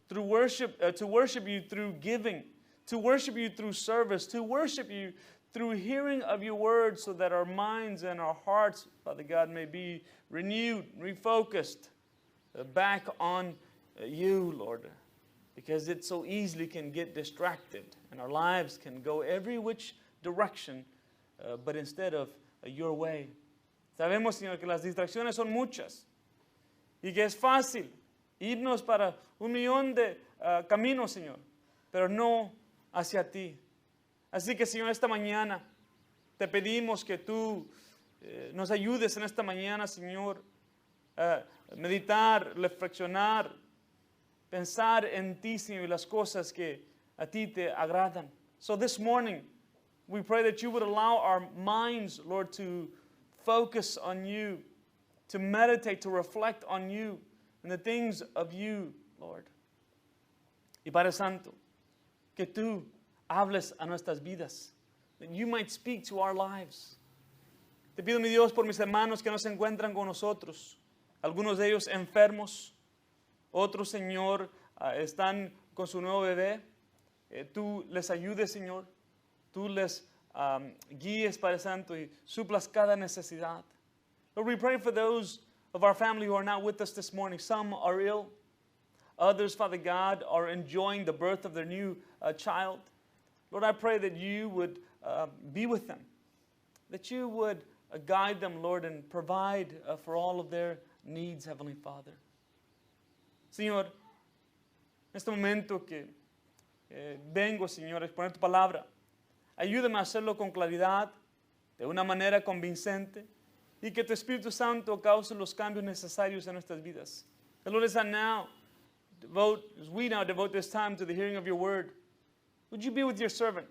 to worship you through giving, to worship you through service, to worship you through hearing of your word, so that our minds and our hearts, Father God, may be renewed, refocused back on you, Lord. Because it so easily can get distracted and our lives can go every which direction, but instead of your way. Sabemos, Señor, que las distracciones son muchas y que es fácil irnos para 1,000,000 de caminos, Señor, pero no hacia ti. Así que, Señor, esta mañana te pedimos que tú nos ayudes en esta mañana, Señor, a meditar, reflexionar, pensar en ti, Señor, y las cosas que a ti te agradan. So this morning, we pray that you would allow our minds, Lord, to focus on you, to meditate, to reflect on you and the things of you, Lord. Y Padre Santo, que tú hables a nuestras vidas, that you might speak to our lives. Te pido, mi Dios, por mis hermanos que no se encuentran con nosotros, algunos de ellos enfermos, otros, Señor, están con su nuevo bebé. Tú les ayudes, Señor. Tú les guíes, Padre Santo, y suplas cada necesidad. Lord, we pray for those of our family who are not with us this morning. Some are ill. Others, Father God, are enjoying the birth of their new child. Lord, I pray that you would be with them, that you would guide them, Lord, and provide for all of their needs, Heavenly Father. Señor, en este momento que vengo, Señor, a exponer tu palabra, ayúdame a hacerlo con claridad, de una manera convincente, y que tu Espíritu Santo cause los cambios necesarios en nuestras vidas. And Lord, as we now devote this time to the hearing of your word, would you be with your servant,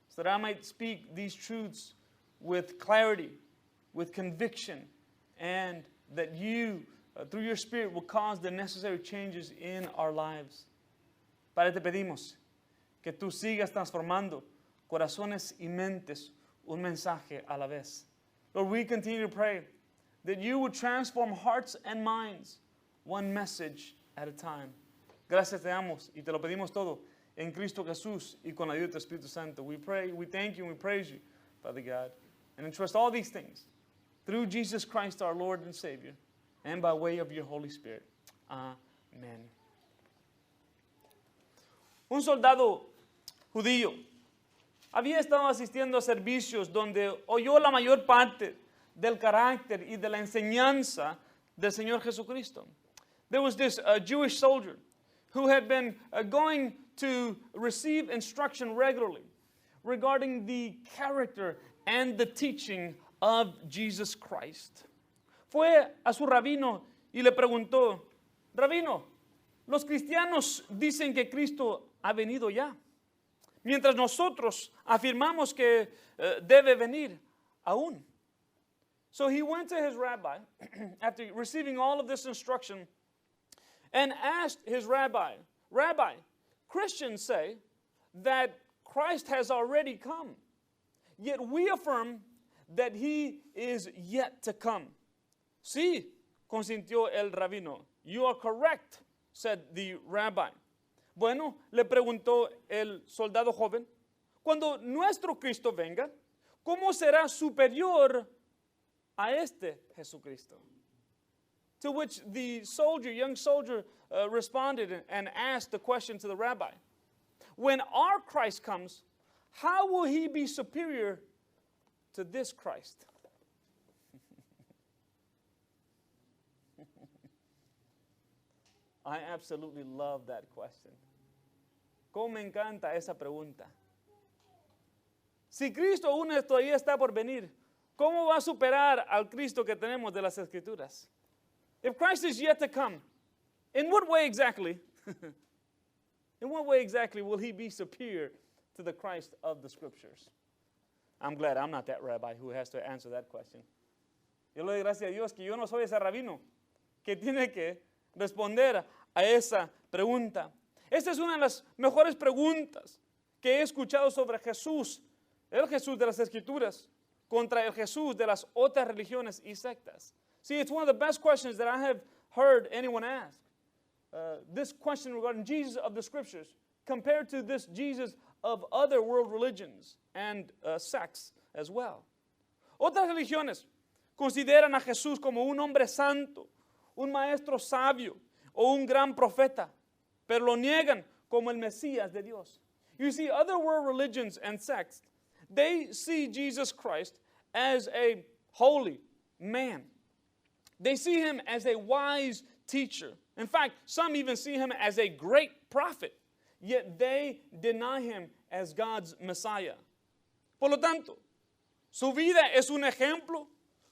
so that I might speak these truths with clarity, with conviction, and that you, through your Spirit, will cause the necessary changes in our lives. Padre, te pedimos que tú sigas transformando corazones y mentes un mensaje a la vez. Lord, we continue to pray that you would transform hearts and minds one message at a time. Gracias te damos y te lo pedimos todo en Cristo Jesús y con la ayuda de tu Espíritu Santo. We pray, we thank you, and we praise you, Father God, and entrust all these things through Jesus Christ, our Lord and Savior, and by way of your Holy Spirit. Amen. Un soldado judío había estado asistiendo a servicios donde oyó la mayor parte del carácter y de la enseñanza del Señor Jesucristo. There was this Jewish soldier who had been going to receive instruction regularly regarding the character and the teaching of Jesus Christ. Fue a su rabino y le preguntó: Rabino, los cristianos dicen que Cristo ha venido ya, mientras nosotros afirmamos que debe venir aún. So he went to his rabbi after receiving all of this instruction and asked his rabbi, Rabbi, Christians say that Christ has already come, yet we affirm that he is yet to come. Sí, consintió el rabino. You are correct, said the rabbi. Bueno, le preguntó el soldado joven, cuando nuestro Cristo venga, ¿cómo será superior a este Jesucristo? To which the soldier, young soldier, responded and asked the question to the rabbi. When our Christ comes, how will he be superior to this Christ? I absolutely love that question. ¿Cómo me encanta esa pregunta? Si Cristo aún todavía está por venir, ¿cómo va a superar al Cristo que tenemos de las Escrituras? If Christ is yet to come, in what way exactly? In what way exactly will he be superior to the Christ of the Scriptures? I'm glad I'm not that rabbi who has to answer that question. Yo le doy gracias a Dios que yo no soy ese rabino que tiene que responder a esa pregunta. Esta es una de las mejores preguntas que he escuchado sobre Jesús, el Jesús de las Escrituras, contra el Jesús de las otras religiones y sectas. See, it's one of the best questions that I have heard anyone ask. this question regarding Jesus of the Scriptures compared to this Jesus of other world religions and sects as well. Otras religiones consideran a Jesús como un hombre santo, un maestro sabio o un gran profeta, pero lo niegan como el Mesías de Dios. You see, other world religions and sects, they see Jesus Christ as a holy man. They see him as a wise teacher. In fact, some even see him as a great prophet, yet they deny him as God's Messiah. Por lo tanto, su vida es un ejemplo,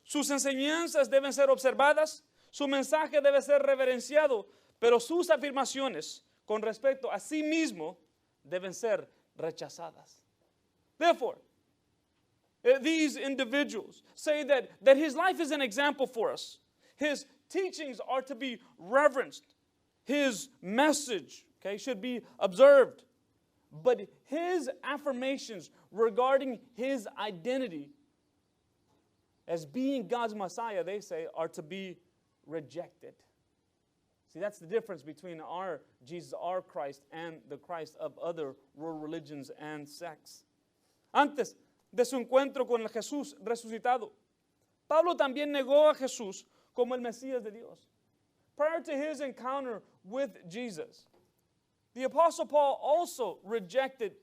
sus enseñanzas deben ser observadas, su mensaje debe ser reverenciado, pero sus afirmaciones con respecto a sí mismo deben ser rechazadas. Therefore, these individuals say that his life is an example for us. His teachings are to be reverenced. His message, should be observed. But his affirmations regarding his identity as being God's Messiah, they say, are to be rejected. See, that's the difference between our Jesus, our Christ, and the Christ of other world religions and sects. Antes de su encuentro con el Jesús resucitado, Pablo también negó a Jesús como el Mesías de Dios. Prior to his encounter with Jesus, the Apostle Paul also rejected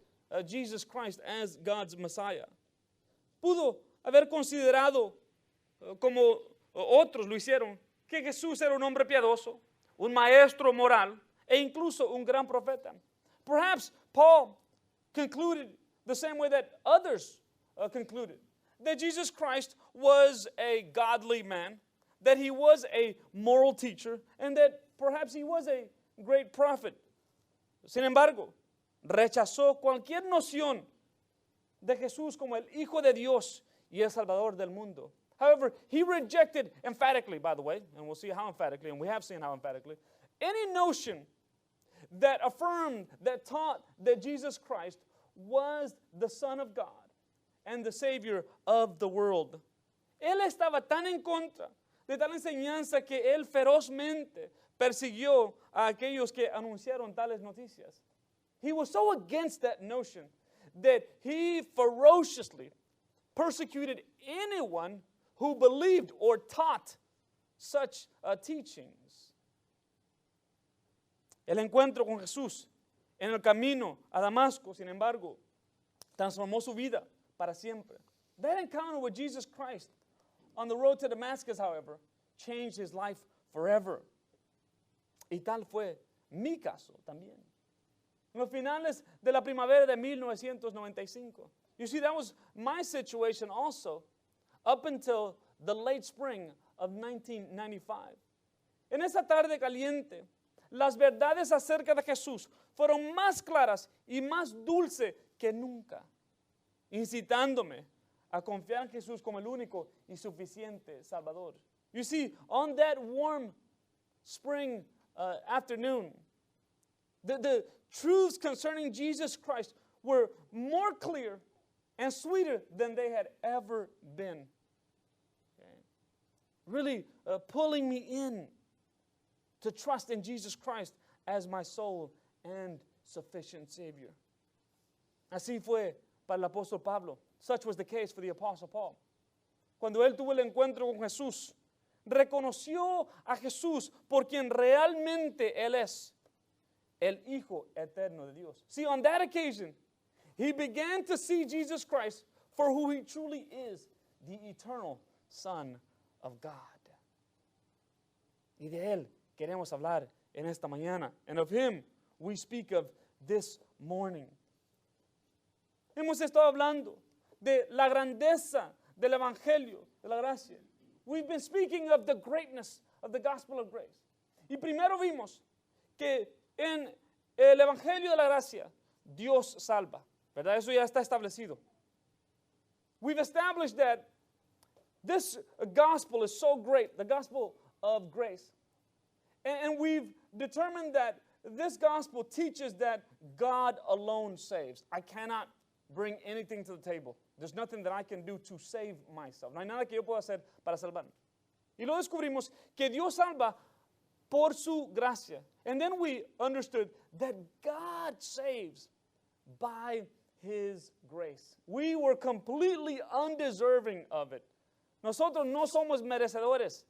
Jesus Christ as God's Messiah. Pudo haber considerado, como otros lo hicieron, que Jesús era un hombre piadoso, un maestro moral, e incluso un gran profeta. Perhaps Paul concluded the same way that others concluded, that Jesus Christ was a godly man, that he was a moral teacher, and that perhaps he was a great prophet. Sin embargo, rechazó cualquier noción de Jesús como el Hijo de Dios y el Salvador del mundo. However, he rejected emphatically, by the way, and we'll see how emphatically, and we have seen how emphatically, any notion that affirmed, that taught that Jesus Christ was the Son of God and the Savior of the world. Él estaba tan en contra de tal enseñanza que él ferozmente persiguió a aquellos que anunciaron tales noticias. He was so against that notion that he ferociously persecuted anyone who believed or taught such teachings. El encuentro con Jesús en el camino a Damasco, sin embargo, transformó su vida para siempre. That encounter with Jesus Christ on the road to Damascus, however, changed his life forever. Y tal fue mi caso también. En los finales de la primavera de 1995. You see, that was my situation also up until the late spring of 1995. En esa tarde caliente, las verdades acerca de Jesús fueron más claras y más dulces que nunca, incitándome a confiar en Jesús como el único y suficiente Salvador. You see, on that warm spring afternoon, the truths concerning Jesus Christ were more clear and sweeter than they had ever been. Okay. Really pulling me in to trust in Jesus Christ as my sole and sufficient Savior. Así fue para el apóstol Pablo. Such was the case for the apostle Paul. Cuando él tuvo el encuentro con Jesús, reconoció a Jesús por quien realmente él es, el Hijo eterno de Dios. See, on that occasion, he began to see Jesus Christ for who he truly is, the eternal Son of God. Y de él queremos hablar en esta mañana. And of him we speak of this morning. Hemos estado hablando de la grandeza del Evangelio, de la gracia. We've been speaking of the greatness of the gospel of grace. Y primero vimos que en el Evangelio de la gracia, Dios salva. ¿Verdad? Eso ya está establecido. We've established that this gospel is so great, the gospel of grace. And we've determined that this gospel teaches that God alone saves. I cannot bring anything to the table. There's nothing that I can do to save myself. No hay nada que yo pueda hacer para salvarme. Y lo descubrimos que Dios salva por su gracia. And then we understood that God saves by His grace. We were completely undeserving of it. Nosotros no somos merecedores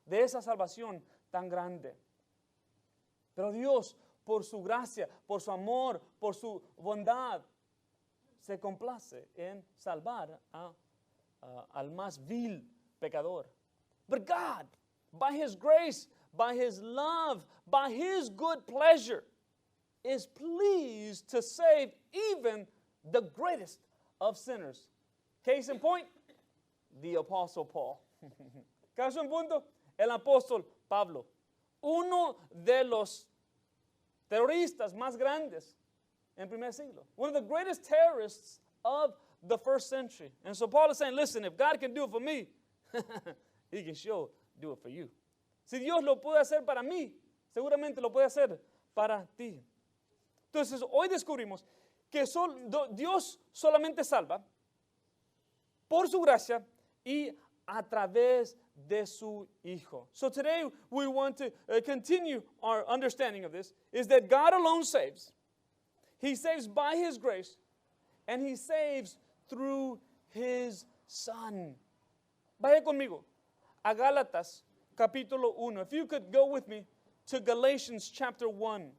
de esa salvación tan grande. Pero Dios, por su gracia, por su amor, por su bondad, se complace en salvar al más vil pecador. But God, by His grace, by His love, by His good pleasure, is pleased to save even the greatest of sinners. Case in point, the Apostle Paul. Caso en punto, el apóstol Pablo. Uno de los terroristas más grandes en el primer siglo. One of the greatest terrorists of the first century. And so Paul is saying, listen, if God can do it for me, He can sure do it for you. Si Dios lo puede hacer para mí, seguramente lo puede hacer para ti. Entonces, hoy descubrimos que Dios solamente salva por su gracia y a través de su Hijo. So today we want to continue our understanding of this, is that God alone saves. He saves by His grace, and He saves through His Son. Vaya conmigo a Gálatas capítulo 1. If you could go with me to Galatians chapter 1.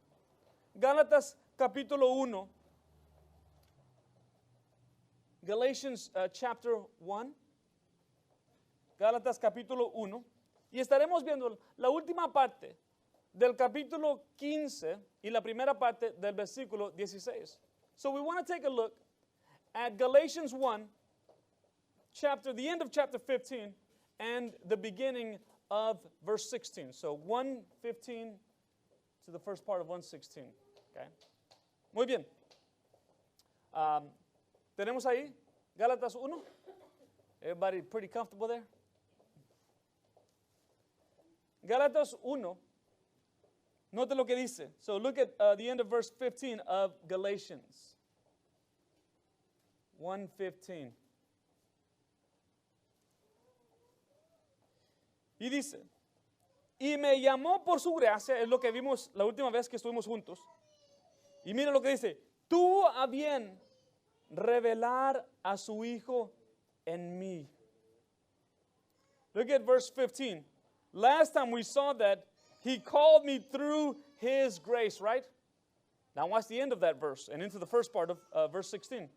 Gálatas capítulo 1. Galatians chapter 1. Gálatas capítulo 1. Y estaremos viendo la última parte del capítulo 15 y la primera parte del versículo 16. So we want to take a look at Galatians 1, the end of chapter 15, and the beginning of verse 16. So 1:15 to the first part of 1:16. Okay? Muy bien. ¿Tenemos ahí Gálatas 1? Everybody pretty comfortable there? Gálatas 1. Note lo que dice. So look at the end of verse 15 of Galatians 1:15. Y dice, y me llamó por su gracia, es lo que vimos la última vez que estuvimos juntos. Y mira lo que dice, tuvo a bien revelar a su Hijo en mí. Look at verse 15. Last time we saw that He called me through His grace, right? Now watch the end of that verse and into the first part of verse 16.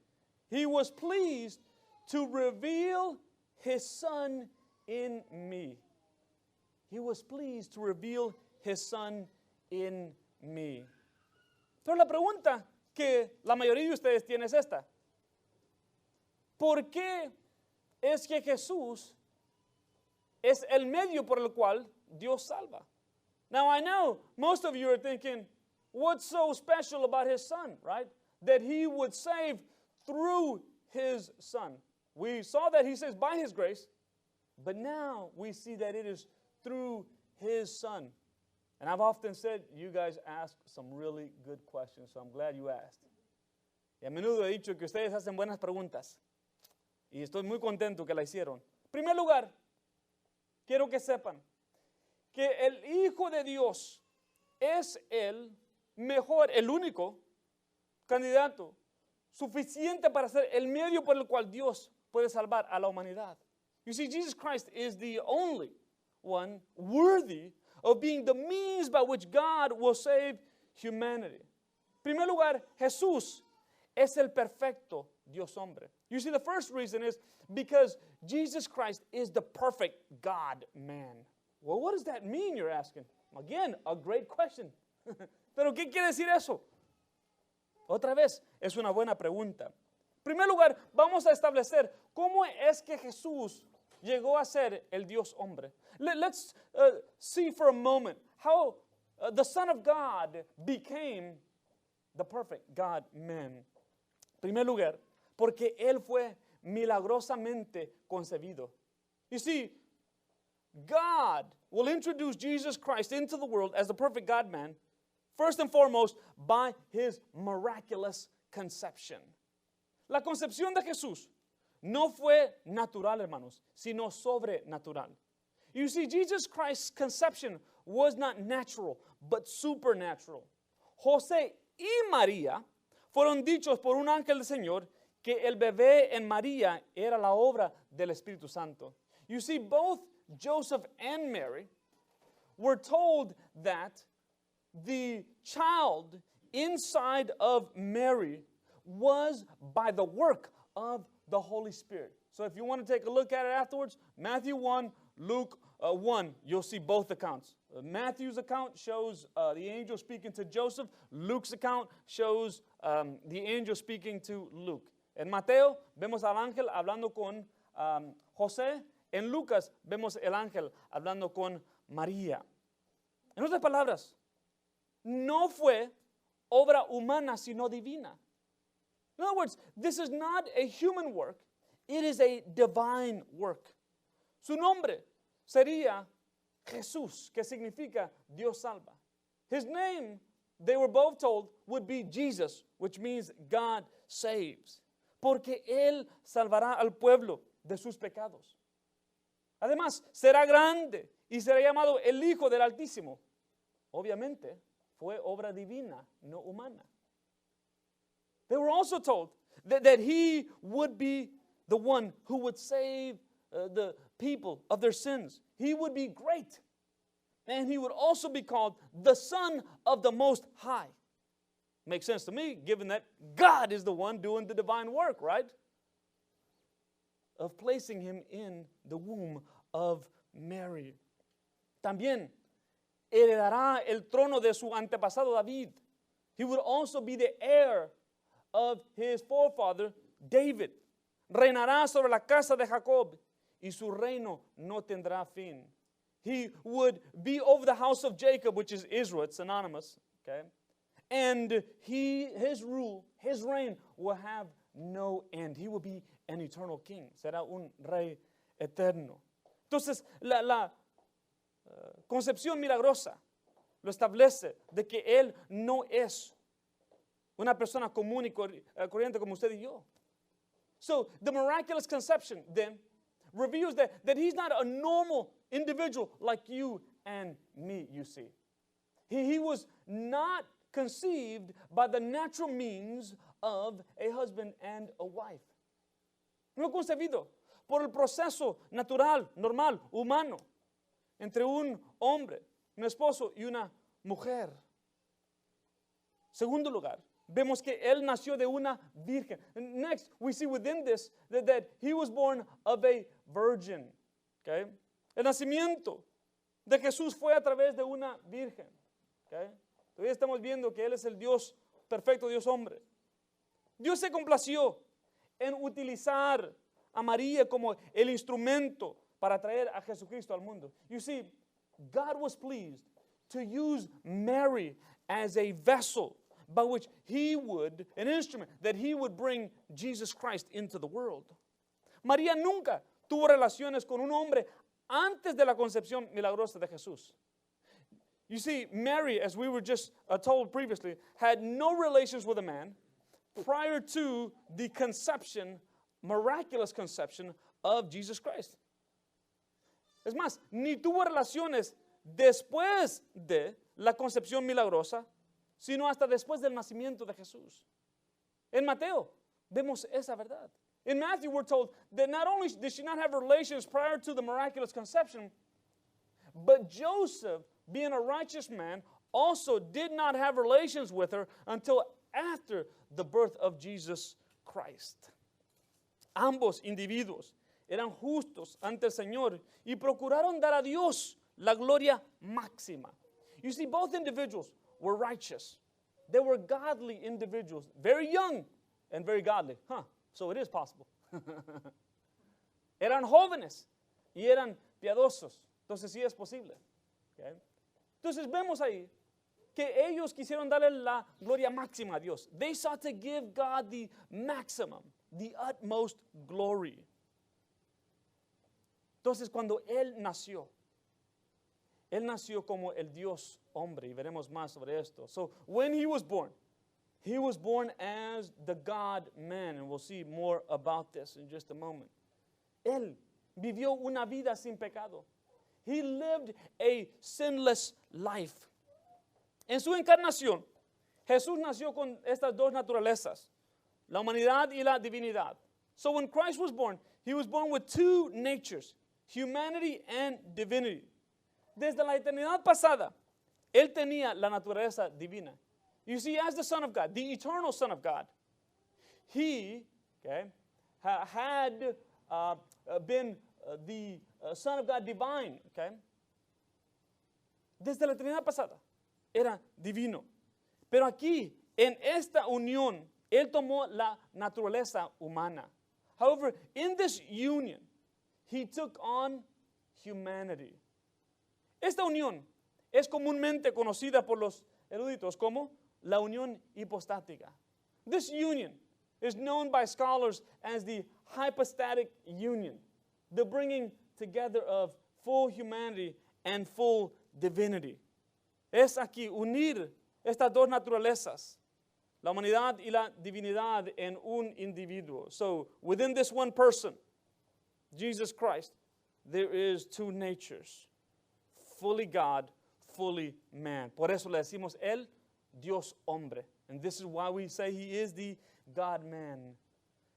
He was pleased to reveal His Son in me. He was pleased to reveal His Son in me. Pero la pregunta que la mayoría de ustedes tienen es esta. ¿Por qué es que Jesús es el medio por el cual Dios salva? Now I know most of you are thinking, what's so special about His Son, right? That He would save through His Son. We saw that He says by His grace, but now we see that it is through His Son. And I've often said, you guys ask some really good questions, so I'm glad you asked. Y a menudo he dicho que ustedes hacen buenas preguntas. Y estoy muy contento que la hicieron. En primer lugar, quiero que sepan que el Hijo de Dios es el mejor, el único candidato suficiente para ser el medio por el cual Dios puede salvar a la humanidad. You see, Jesus Christ is the only one worthy of being the means by which God will save humanity. En primer lugar, Jesús es el perfecto Dios hombre. You see, the first reason is because Jesus Christ is the perfect God-man. Well, what does that mean, you're asking? Again, a great question. Pero, ¿qué quiere decir eso? Otra vez, es una buena pregunta. En primer lugar, vamos a establecer cómo es que Jesús llegó a ser el Dios hombre. Let's see for a moment how the Son of God became the perfect God-man. En primer lugar, porque Él fue milagrosamente concebido. You see, God will introduce Jesus Christ into the world as the perfect God-man, first and foremost, by His miraculous conception. La concepción de Jesús no fue natural, hermanos, sino sobrenatural. You see, Jesus Christ's conception was not natural, but supernatural. José y María fueron dichos por un ángel del Señor que el bebé en María era la obra del Espíritu Santo. You see, both Joseph and Mary were told that the child inside of Mary was by the work of the Holy Spirit. So if you want to take a look at it afterwards, Matthew 1, Luke 1, you'll see both accounts. Matthew's account shows the angel speaking to Joseph. Luke's account shows the angel speaking to Luke. En Mateo vemos al ángel hablando con José. En Lucas vemos el ángel hablando con María. En otras palabras, no fue obra humana sino divina. In other words, this is not a human work. It is a divine work. Su nombre sería Jesús, que significa Dios salva. His name, they were both told, would be Jesus, which means God saves. Porque Él salvará al pueblo de sus pecados. Además, será grande y será llamado el Hijo del Altísimo. Obviamente, fue obra divina, no humana. They were also told that He would be the one who would save the people of their sins. He would be great. And He would also be called the Son of the Most High. Makes sense to me, given that God is the one doing the divine work, right? Of placing Him in the womb of Mary. También heredará el trono de su antepasado David. He would also be the heir of his forefather David. Reinará sobre la casa de Jacob y su reino no tendrá fin. He would be over the house of Jacob, which is Israel, it's synonymous, okay? And his rule, his reign will have no end. He will be an eternal king. Será un rey eterno. Entonces, la concepción milagrosa lo establece de que Él no es una persona común y corriente como usted y yo. So, the miraculous conception then reveals that He's not a normal individual like you and me, you see. He was not conceived by the natural means of a husband and a wife. No concebido por el proceso natural, normal, humano, entre un hombre, un esposo y una mujer. Segundo lugar, vemos que Él nació de una virgen. Next, we see within this that He was born of a virgin. Okay? El nacimiento de Jesús fue a través de una virgen. Okay? Todavía estamos viendo que Él es el Dios perfecto, Dios hombre. Dios se complació en utilizar a María como el instrumento para traer a Jesucristo al mundo. You see, God was pleased to use Mary as a vessel by which He would, an instrument, that He would bring Jesus Christ into the world. María nunca tuvo relaciones con un hombre antes de la concepción milagrosa de Jesús. You see, Mary, as we were just told previously, had no relations with a man prior to the conception, miraculous conception of Jesus Christ. Es más, ni tuvo relaciones después de la concepción milagrosa, sino hasta después del nacimiento de Jesús. En Mateo vemos esa verdad. In Matthew we're told that not only did she not have relations prior to the miraculous conception, but Joseph, being a righteous man, also did not have relations with her until after the birth of Jesus Christ. Ambos individuos eran justos ante el Señor y procuraron dar a Dios la gloria máxima. You see, both individuals were righteous. They were godly individuals, very young and very godly. So it is possible. Eran jóvenes y eran piadosos. Entonces sí es posible. Okay? Entonces vemos ahí que ellos quisieron darle la gloria máxima a Dios. They sought to give God the maximum, the utmost glory. Entonces cuando Él nació como el Dios hombre, y veremos más sobre esto. So when He was born as the God man, and we'll see more about this in just a moment. Él vivió una vida sin pecado. He lived a sinless life. En su encarnación, Jesús nació con estas dos naturalezas, la humanidad y la divinidad. So when Christ was born, he was born with two natures, humanity and divinity. Desde la eternidad pasada, él tenía la naturaleza divina. You see, as the Son of God, the eternal Son of God, he had been the Son of God divine. Desde la eternidad pasada, era divino. Pero aquí, en esta unión, él tomó la naturaleza humana. However, in this union, he took on humanity. Esta unión es comúnmente conocida por los eruditos como la unión hipostática. This union is known by scholars as the hypostatic union, the bringing together of full humanity and full divinity. Es aquí unir estas dos naturalezas, la humanidad y la divinidad en un individuo. So, within this one person, Jesus Christ, there is two natures, fully God, fully man. Por eso le decimos el Dios hombre. And this is why we say he is the God-man.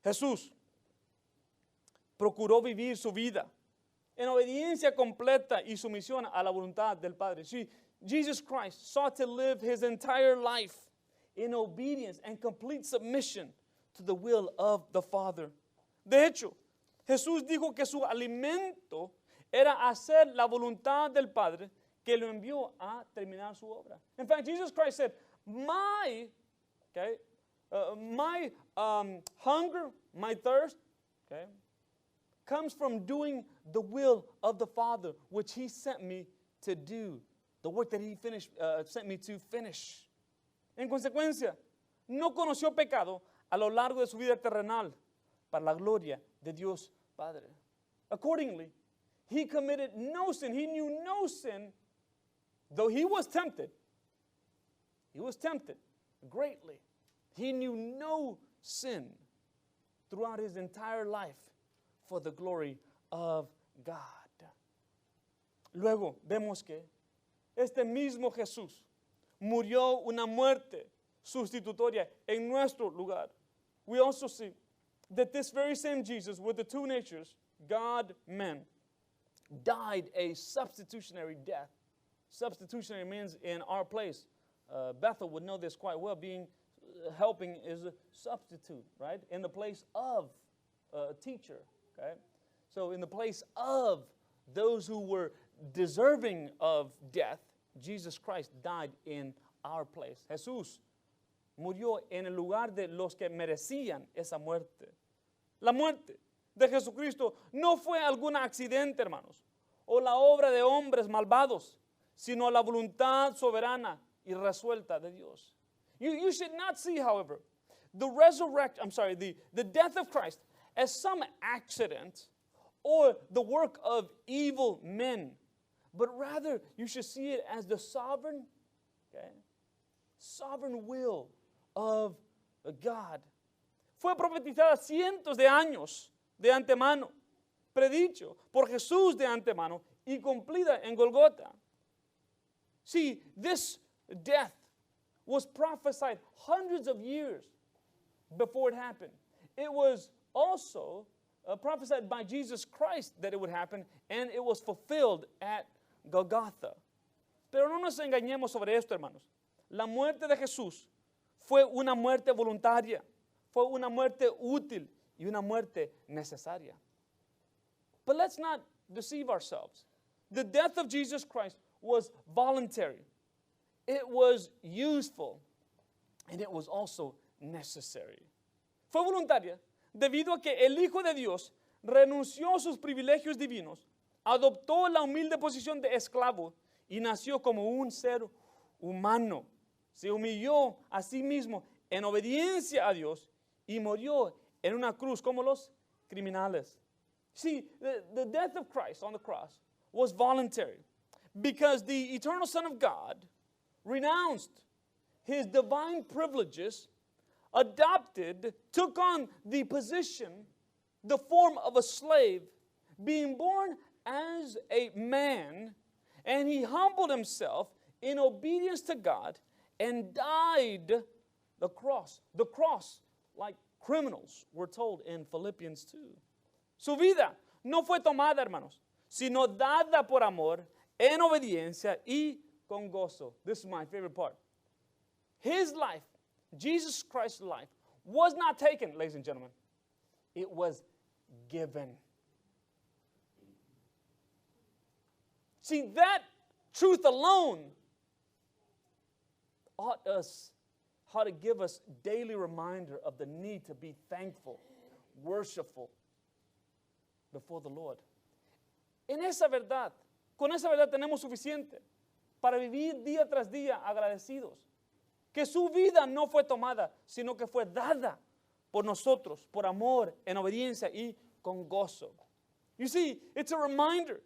Jesús procuró vivir su vida en obediencia completa y sumisión a la voluntad del Padre. See, Jesus Christ sought to live his entire life in obedience and complete submission to the will of the Father. De hecho, Jesús dijo que su alimento era hacer la voluntad del Padre que lo envió a terminar su obra. In fact, Jesus Christ said, my hunger, my thirst, comes from doing the will of the Father, which he sent me to do. The work that he sent me to finish. En consecuencia, no conoció pecado a lo largo de su vida terrenal para la gloria de Dios Padre. Accordingly, he committed no sin. He knew no sin, though he was tempted. He was tempted greatly. He knew no sin throughout his entire life for the glory of God. Luego vemos que este mismo Jesús murió una muerte sustitutoria en nuestro lugar. We also see that this very same Jesus with the two natures, God, man, died a substitutionary death. Substitutionary means in our place. Bethel would know this quite well. Helping is a substitute, right? In the place of a teacher, okay? So in the place of those who were deserving of death, Jesus Christ died in our place. Jesús murió en el lugar de los que merecían esa muerte. La muerte de Jesucristo no fue algún accidente, hermanos, o la obra de hombres malvados, sino la voluntad soberana y resuelta de Dios. You should not see, however, the death of Christ as some accident or the work of evil men, but rather you should see it as the sovereign will of God. Fue profetizada cientos de años de antemano, predicho por Jesús de antemano y cumplida en Golgota. See, this death was prophesied hundreds of years before it happened. It was also prophesied by Jesus Christ that it would happen, and it was fulfilled at Golgotha. Pero no nos engañemos sobre esto, hermanos. La muerte de Jesús fue una muerte voluntaria, fue una muerte útil y una muerte necesaria. But let's not deceive ourselves. The death of Jesus Christ was voluntary. It was useful, and it was also necessary. Fue voluntaria debido a que el Hijo de Dios renunció a sus privilegios divinos, adoptó la humilde posición de esclavo y nació como un ser humano. Se humilló a sí mismo en obediencia a Dios y murió en una cruz como los criminales. See, the death of Christ on the cross was voluntary because the eternal Son of God renounced his divine privileges, took on the position, the form of a slave, being born as a man, and he humbled himself in obedience to God and died the cross. The cross, like criminals, we're told in Philippians 2. Su vida no fue tomada, hermanos, sino dada por amor, en obediencia y con gozo. This is my favorite part. His life, Jesus Christ's life, was not taken, ladies and gentlemen. It was given. See, that truth alone ought to give us daily reminder of the need to be thankful, worshipful before the Lord. En esa verdad, con esa verdad tenemos suficiente para vivir día tras día agradecidos. Que su vida no fue tomada, sino que fue dada por nosotros, por amor, en obediencia y con gozo. You see, it's a reminder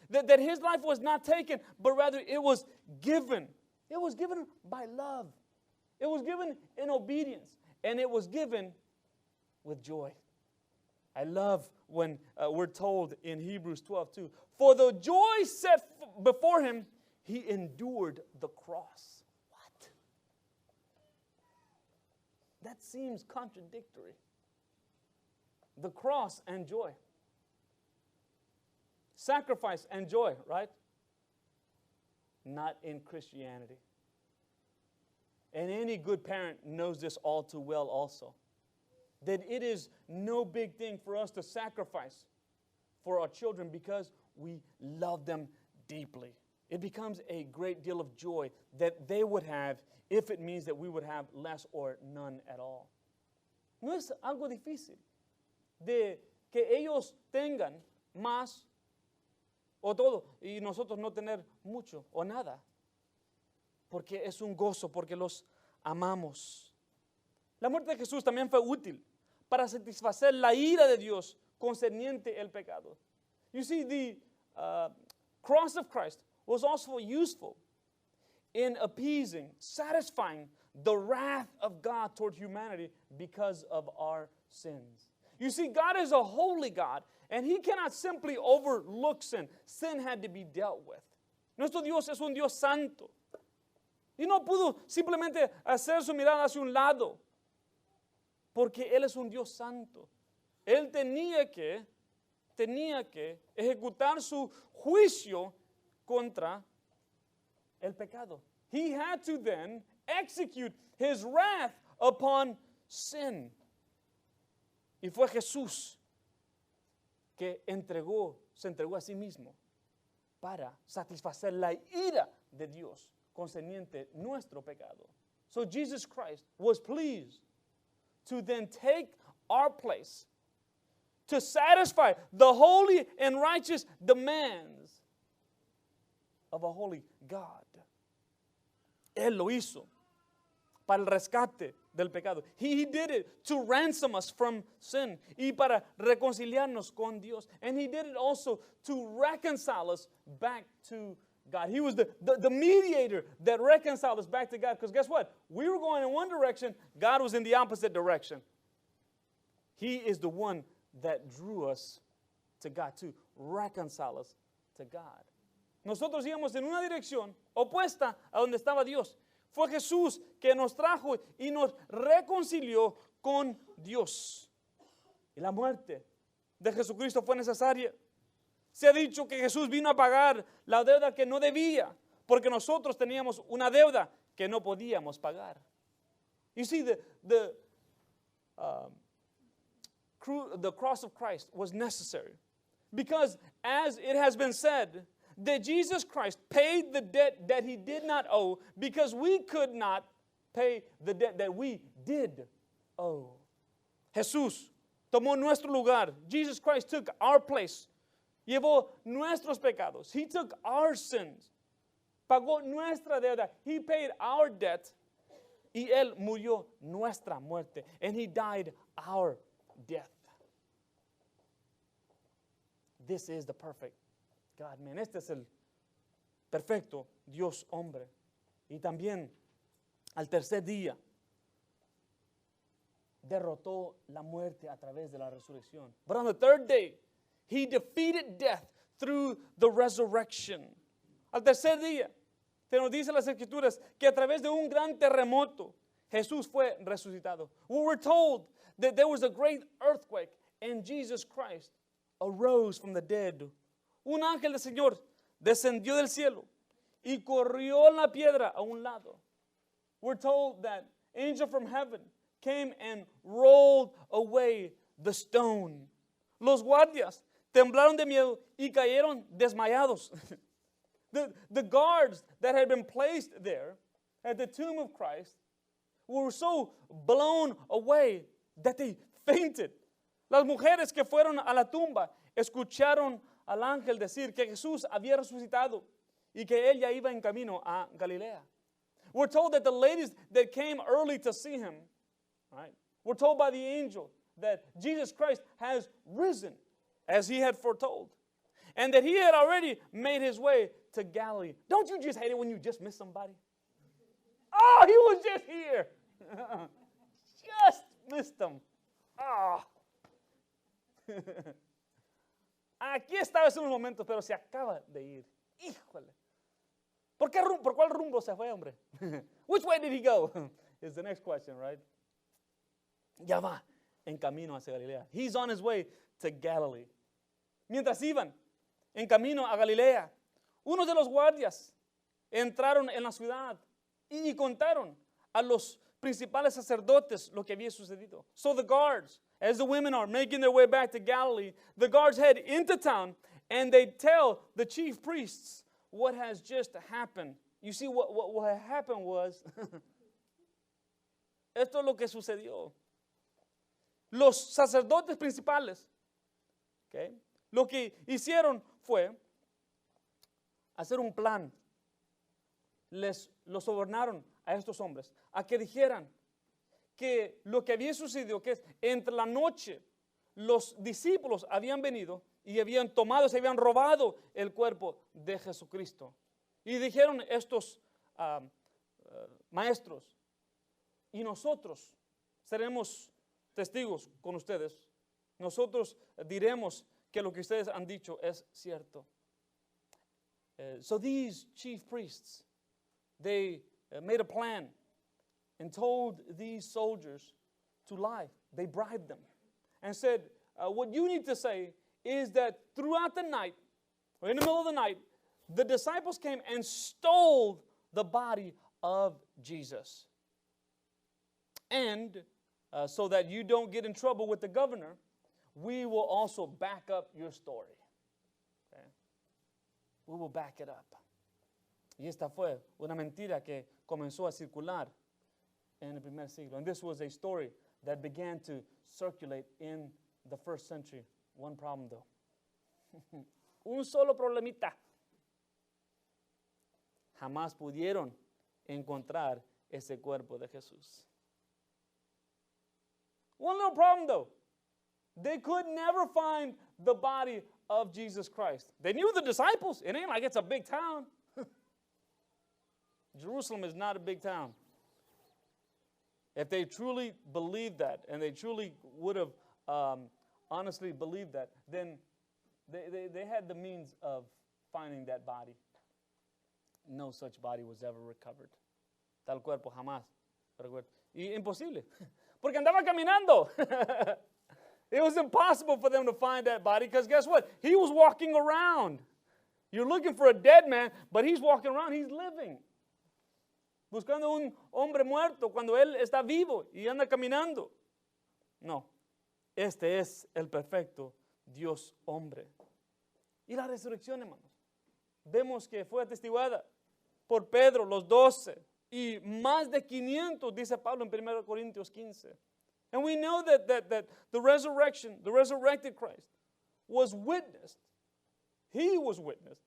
that his life was not taken, but rather it was given. It was given by love. It was given in obedience. And it was given with joy. I love when we're told in Hebrews 12:2, for the joy set before him, he endured the cross. What? That seems contradictory. The cross and joy. Sacrifice and joy, right? Not in Christianity. And any good parent knows this all too well also. That it is no big thing for us to sacrifice for our children because we love them deeply. It becomes a great deal of joy that they would have if it means that we would have less or none at all. No es algo difícil de que ellos tengan más o todo y nosotros no tener mucho o nada. Porque es un gozo, porque los amamos. La muerte de Jesús también fue útil para satisfacer la ira de Dios concerniente el pecado. You see, the cross of Christ was also useful in appeasing, satisfying the wrath of God toward humanity because of our sins. You see, God is a holy God, and He cannot simply overlook sin. Sin had to be dealt with. Nuestro Dios es un Dios santo. Y no pudo simplemente hacer su mirada hacia un lado, porque Él es un Dios santo. Él tenía que ejecutar su juicio contra el pecado. He had to then execute His wrath upon sin. Y fue Jesús que se entregó a sí mismo para satisfacer la ira de Dios concerniente nuestro pecado. So Jesus Christ was pleased to then take our place, to satisfy the holy and righteous demands of a holy God. Él lo hizo para el rescate del pecado. He did it to ransom us from sin y para reconciliarnos con Dios. And He did it also to reconcile us back to God. He was the mediator that reconciled us back to God. Because guess what? We were going in one direction. God was in the opposite direction. He is the one that drew us to God, to reconcile us to God. Nosotros íbamos en una dirección opuesta a donde estaba Dios. Fue Jesús que nos trajo y nos reconcilió con Dios. Y la muerte de Jesucristo fue necesaria. Se ha dicho que Jesús vino a pagar la deuda que no debía, porque nosotros teníamos una deuda que no podíamos pagar. You see, the cross of Christ was necessary, because as it has been said, that Jesus Christ paid the debt that He did not owe, because we could not pay the debt that we did owe. Jesús tomó nuestro lugar. Jesus Christ took our place. Llevó nuestros pecados. He took our sins. Pagó nuestra deuda. He paid our debt. Y Él murió nuestra muerte. And He died our death. This is the perfect God, man. Este es el perfecto Dios hombre. Y también al tercer día derrotó la muerte a través de la resurrección. But on the third day, He defeated death through the resurrection. Al tercer día, se nos dice en las Escrituras que a través de un gran terremoto, Jesús fue resucitado. We were told that there was a great earthquake and Jesus Christ arose from the dead. Un ángel del Señor descendió del cielo y corrió en la piedra a un lado. We're told that angel from heaven came and rolled away the stone. Los guardias temblaron de miedo y cayeron desmayados. The guards that had been placed there at the tomb of Christ were so blown away that they fainted. Las mujeres que fueron a la tumba escucharon al ángel decir que Jesús había resucitado y que él ya iba en camino a Galilea. We're told that the ladies that came early to see him, right, were told by the angel that Jesus Christ has risen as he had foretold, and that he had already made his way to Galilee. Don't you just hate it when you just miss somebody? Oh, he was just here. Just missed him. Oh. Aquí estaba hace unos momentos, pero se acaba de ir. Híjole. ¿Por cuál rumbo se fue, hombre? Which way did he go? Is the next question, right? Ya va en camino hacia Galilea. He's on his way to Galilee. Mientras iban en camino a Galilea, unos de los guardias entraron en la ciudad y contaron a los principales sacerdotes lo que había sucedido. So the guards, as the women are making their way back to Galilee, the guards head into town and they tell the chief priests what has just happened. You see, what had happened was, esto es lo que sucedió. Los sacerdotes principales, okay, lo que hicieron fue hacer un plan. Los sobornaron a estos hombres a que dijeran que lo que había sucedido, que es entre la noche los discípulos habían venido y habían tomado, se habían robado el cuerpo de Jesucristo. Y dijeron estos maestros, y nosotros seremos testigos con ustedes. Nosotros diremos que lo que ustedes han dicho es cierto. So these chief priests, they made a plan and told these soldiers to lie. They bribed them and said, what you need to say is that throughout the night, or in the middle of the night, the disciples came and stole the body of Jesus. And so that you don't get in trouble with the governor, we will also back up your story. Okay? We will back it up. Y esta fue una mentira que comenzó a circular en el primer siglo. And this was a story that began to circulate in the first century. One problem though. Un solo problemita. Jamás pudieron encontrar ese cuerpo de Jesús. One little problem though. They could never find the body of Jesus Christ. They knew the disciples. It ain't like it's a big town. Jerusalem is not a big town. If they truly believed that, and they truly would have honestly believed that, then they had the means of finding that body. No such body was ever recovered. Tal cuerpo jamás. Y imposible. Porque andaba caminando. It was impossible for them to find that body because guess what? He was walking around. You're looking for a dead man, but he's walking around. He's living. Buscando un hombre muerto cuando él está vivo y anda caminando. No. Este es el perfecto Dios hombre. Y la resurrección, hermanos. Vemos que fue atestiguada por Pedro, los 12, y más de 500, dice Pablo en 1 Corintios 15. And we know that the resurrection, the resurrected Christ, was witnessed. He was witnessed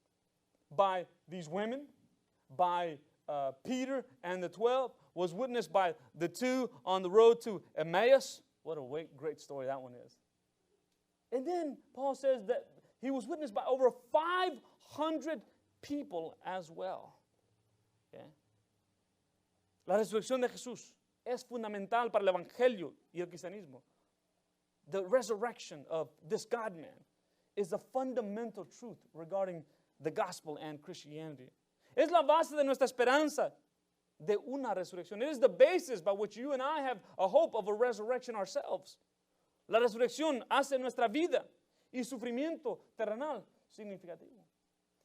by these women, by Peter and the 12, was witnessed by the two on the road to Emmaus. What a great story that one is. And then Paul says that he was witnessed by over 500 people as well. Okay? La resurrección de Jesús es fundamental para el evangelio y el cristianismo. The resurrection of this God-man is a fundamental truth regarding the gospel and Christianity. Es la base de nuestra esperanza de una resurrección. It is the basis by which you and I have a hope of a resurrection ourselves. La resurrección hace nuestra vida y sufrimiento terrenal significativo.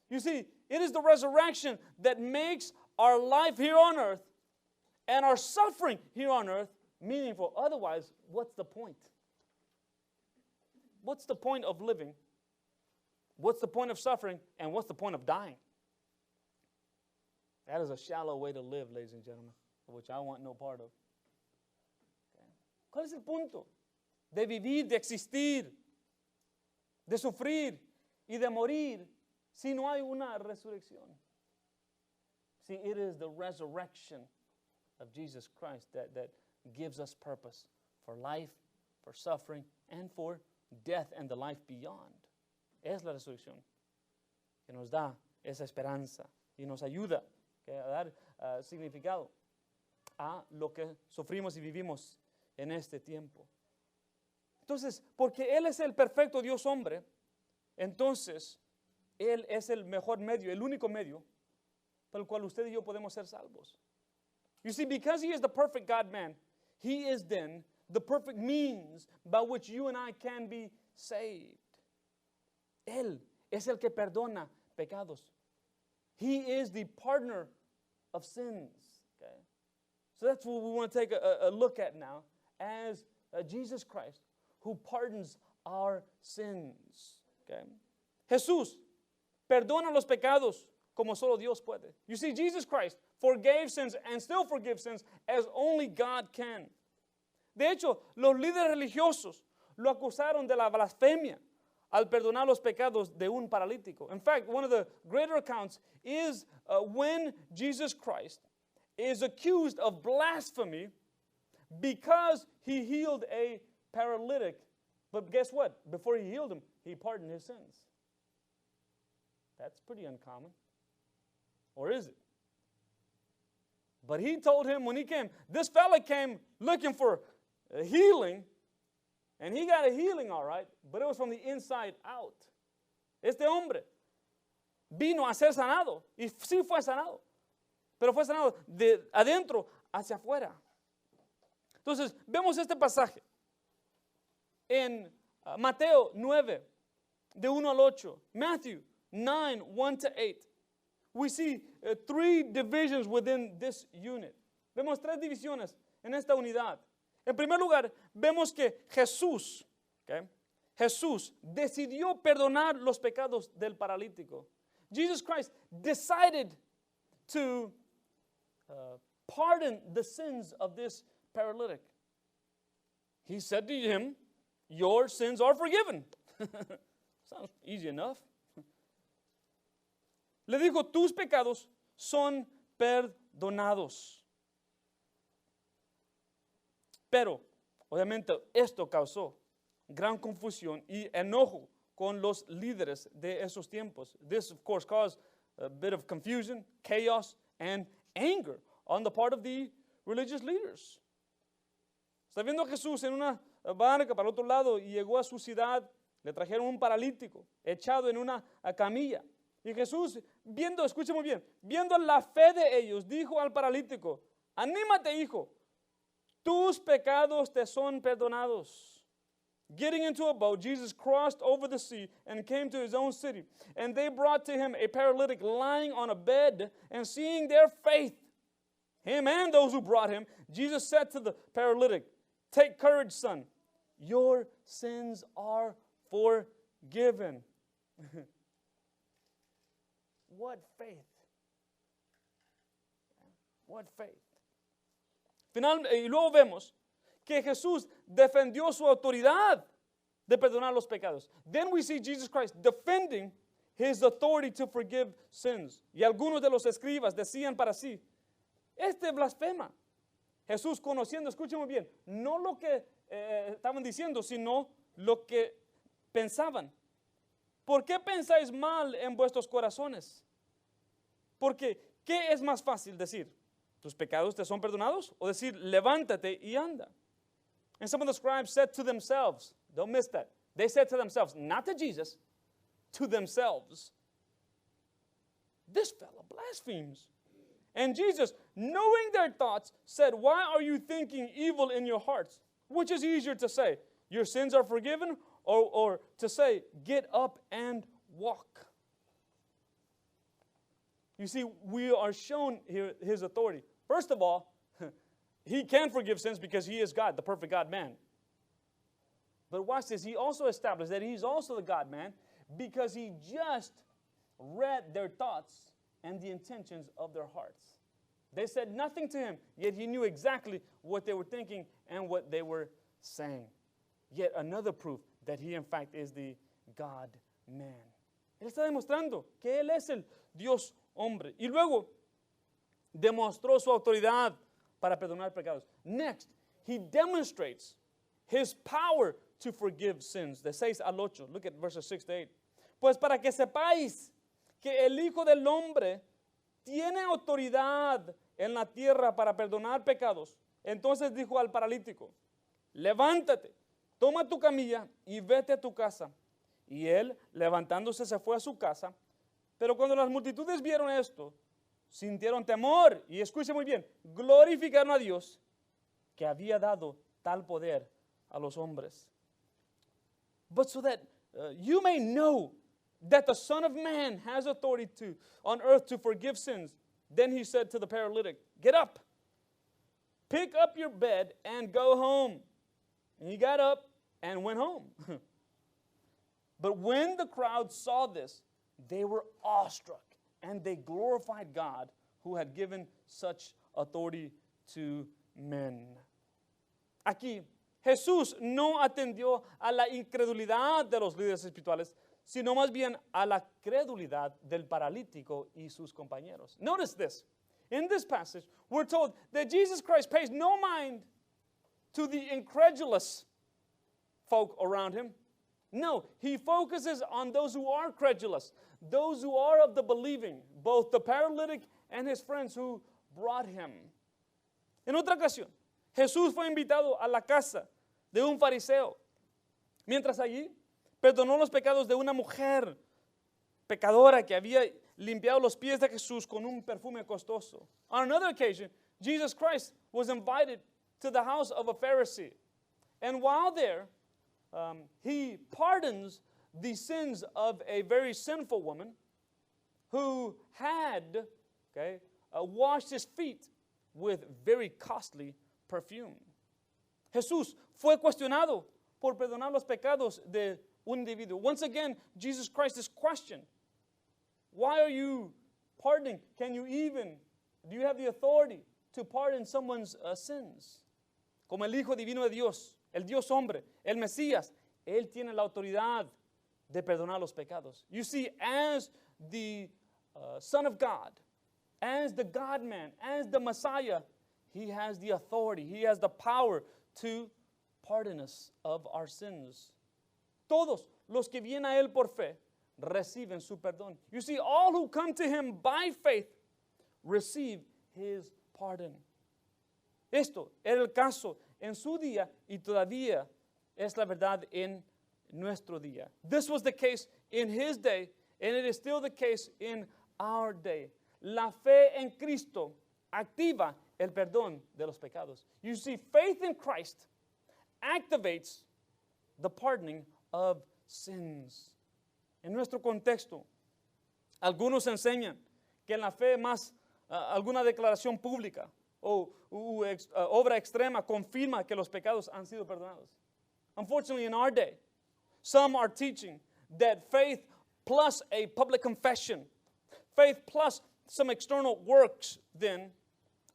You see, it is the resurrection that makes our life here on earth and our suffering here on earth meaningful. Otherwise, what's the point? What's the point of living? What's the point of suffering? And what's the point of dying? That is a shallow way to live, ladies and gentlemen, which I want no part of. Okay. ¿Cuál es el punto? De vivir, de existir, de sufrir y de morir si no hay una resurrección. See, it is the resurrection of Jesus Christ that gives us purpose for life, for suffering, and for death and the life beyond. Es la resurrección que nos da esa esperanza y nos ayuda a dar significado a lo que sufrimos y vivimos en este tiempo. Entonces, porque Él es el perfecto Dios hombre, entonces Él es el mejor medio, el único medio por el cual usted y yo podemos ser salvos. You see, because He is the perfect God-man, He is then the perfect means by which you and I can be saved. Él es el que perdona pecados. He is the partner of sins. Okay? So that's what we want to take a look at now as Jesus Christ, who pardons our sins. Okay? Jesús perdona los pecados como solo Dios puede. You see, Jesus Christ forgave sins and still forgives sins as only God can. De hecho, los líderes religiosos lo acusaron de la blasfemia al perdonar los pecados de un paralítico. In fact, one of the greater accounts is when Jesus Christ is accused of blasphemy because He healed a paralytic. But guess what? Before He healed him, He pardoned his sins. That's pretty uncommon. Or is it? But He told him when He came, this fella came looking for healing, and he got a healing all right, but it was from the inside out. Este hombre vino a ser sanado, y sí fue sanado, pero fue sanado de adentro hacia afuera. Entonces, vemos este pasaje en Mateo 9, de 1 al 8, Matthew 9, 1 to 8. We see three divisions within this unit. Vemos tres divisiones en esta unidad. En primer lugar, vemos que Jesús decidió perdonar los pecados del paralítico. Jesus Christ decided to pardon the sins of this paralytic. He said to him, your sins are forgiven. Sounds easy enough. Le dijo, tus pecados son perdonados. Pero, obviamente, esto causó gran confusión y enojo con los líderes de esos tiempos. This, of course, caused a bit of confusion, chaos, and anger on the part of the religious leaders. Está viendo a Jesús en una barca para el otro lado y llegó a su ciudad, le trajeron un paralítico echado en una camilla. Y Jesús, viendo, escuche muy bien, viendo la fe de ellos, dijo al paralítico, anímate, hijo, tus pecados te son perdonados. Getting into a boat, Jesus crossed over the sea and came to His own city. And they brought to Him a paralytic lying on a bed, and seeing their faith, Him and those who brought Him, Jesus said to the paralytic, take courage, son, your sins are forgiven. What faith? What faith? Y luego vemos que Jesús defendió su autoridad de perdonar los pecados. Then we see Jesus Christ defending His authority to forgive sins. Y algunos de los escribas decían para sí, este blasfema. Jesús conociendo, escuchen muy bien, no lo que estaban diciendo, sino lo que pensaban. ¿Por qué pensáis mal en vuestros corazones? Porque, ¿qué es más fácil decir? ¿Tus pecados te son perdonados? O decir, levántate y anda. And some of the scribes said to themselves, don't miss that. They said to themselves, not to Jesus, to themselves, "This fellow blasphemes." And Jesus, knowing their thoughts, said, "Why are you thinking evil in your hearts?" Which is easier to say, "Your sins are forgiven," or to say, "Get up and walk"? You see, we are shown here his authority. First of all, he can forgive sins because he is God, the perfect God-man. But watch this. He also established that he's also the God-man because he just read their thoughts and the intentions of their hearts. They said nothing to him, yet he knew exactly what they were thinking and what they were saying. Yet another proof that he in fact is the God-man. Él está demostrando que él es el Dios hombre. Y luego demostró su autoridad para perdonar pecados. Next, he demonstrates his power to forgive sins. De 6 al 8. Look at verses 6 to 8. Pues para que sepáis que el Hijo del Hombre tiene autoridad en la tierra para perdonar pecados. Entonces dijo al paralítico, levántate, toma tu camilla y vete a tu casa. Y él, levantándose, se fue a su casa. Pero cuando las multitudes vieron esto, sintieron temor y, escuchen muy bien, glorificaron a Dios que había dado tal poder a los hombres. But so that you may know that the Son of Man has authority on earth to forgive sins. Then he said to the paralytic, get up, pick up your bed and go home. And he got up and went home. But when the crowd saw this, they were awestruck and they glorified God who had given such authority to men. Aquí, Jesús no atendió a la incredulidad de los líderes espirituales, sino más bien a la credulidad del paralítico y sus compañeros. Notice this. In this passage, we're told that Jesus Christ pays no mind to the incredulous folk around him. No, he focuses on those who are credulous, those who are of the believing, both the paralytic and his friends who brought him. En otra ocasión, Jesús fue invitado a la casa de un fariseo. Mientras allí, perdonó los pecados de una mujer pecadora que había limpiado los pies de Jesús con un perfume costoso. On another occasion, Jesus Christ was invited to the house of a Pharisee. And while there, he pardons the sins of a very sinful woman who had washed his feet with very costly perfume. Jesús fue cuestionado por perdonar los pecados de un individuo. Once again, Jesus Christ is questioned. Why are you pardoning? Do you have the authority to pardon someone's sins? Como el Hijo Divino de Dios, el Dios hombre, el Mesías, Él tiene la autoridad de perdonar los pecados. You see, as the Son of God, as the God-man, as the Messiah, He has the authority, He has the power to pardon us of our sins. Todos los que vienen a Él por fe reciben su perdón. You see, all who come to Him by faith receive His pardon. Esto era el caso en su día y todavía es la verdad en nuestro día. This was the case in His day, and it is still the case in our day. La fe en Cristo activa el perdón de los pecados. You see, faith in Christ activates the pardoning of sins. En nuestro contexto, algunos enseñan que en la fe más alguna declaración pública o obra extrema confirma que los pecados han sido perdonados. Unfortunately, in our day, some are teaching that faith plus a public confession, faith plus some external works then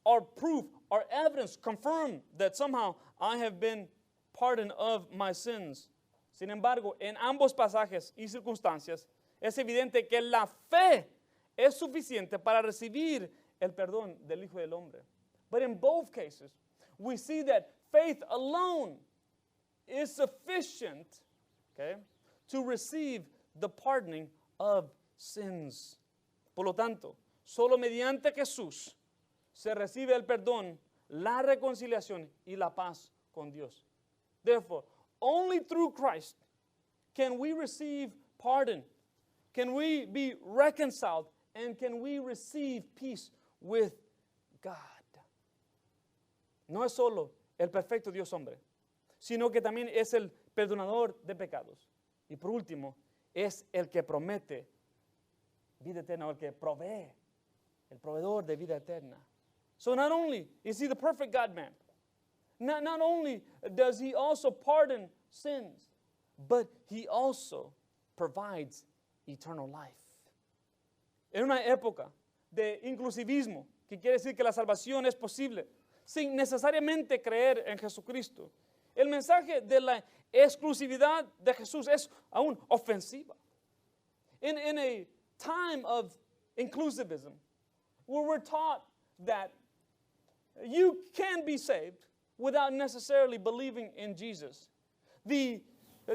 are proof, are evidence, confirm that somehow I have been pardoned of my sins. Sin embargo, en ambos pasajes y circunstancias es evidente que la fe es suficiente para recibir el perdón del Hijo del Hombre. But in both cases, we see that faith alone is sufficient, to receive the pardoning of sins. Por lo tanto, solo mediante Jesús se recibe el perdón, la reconciliación y la paz con Dios. Therefore, only through Christ can we receive pardon, can we be reconciled and can we receive peace with God? No es solo el perfecto Dios hombre, sino que también es el perdonador de pecados. Y por último, es el que promete vida eterna, o el que provee, el proveedor de vida eterna. So not only is he the perfect God-man, not only does he also pardon sins, but he also provides eternal life. En una época de inclusivismo, que quiere decir que la salvación es posible sin necesariamente creer en Jesucristo, el mensaje de la exclusividad de Jesús es aún ofensiva. In a time of inclusivism, where we're taught that you can be saved without necessarily believing in Jesus, the